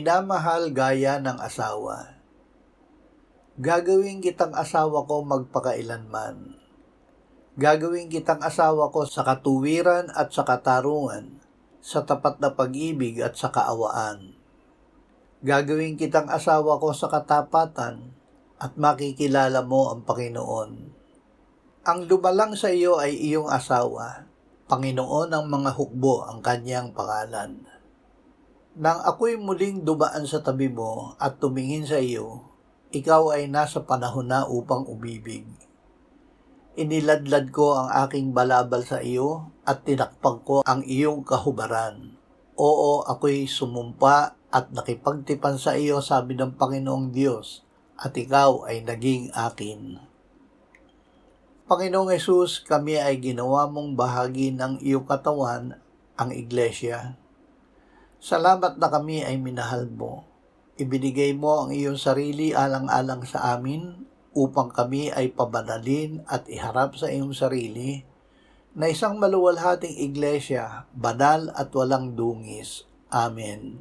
minamahal gaya ng asawa. Gagawin kitang asawa ko magpakailanman. Gagawin kitang asawa ko sa katuwiran at sa katarungan, sa tapat na pag-ibig at sa kaawaan. Gagawin kitang asawa ko sa katapatan at makikilala mo ang Panginoon. Ang lumalang sa iyo ay iyong asawa, Panginoon ng mga hukbo ang kanyang pangalan. Nang ako'y muling dumaan sa tabi mo at tumingin sa iyo, ikaw ay nasa panahon na upang umibig. Iniladlad ko ang aking balabal sa iyo at tinakpak ko ang iyong kahubaran. Oo, ako'y sumumpa at nakipagtipan sa iyo, sabi ng Panginoong Diyos, at ikaw ay naging akin. Panginoong Hesus, kami ay ginawa mong bahagi ng iyong katawan, ang Iglesia. Salamat na kami ay minahal mo. Ibinigay mo ang iyong sarili alang-alang sa amin upang kami ay pabanalin at iharap sa iyong sarili na isang maluwalhating iglesia, banal at walang dungis. Amen.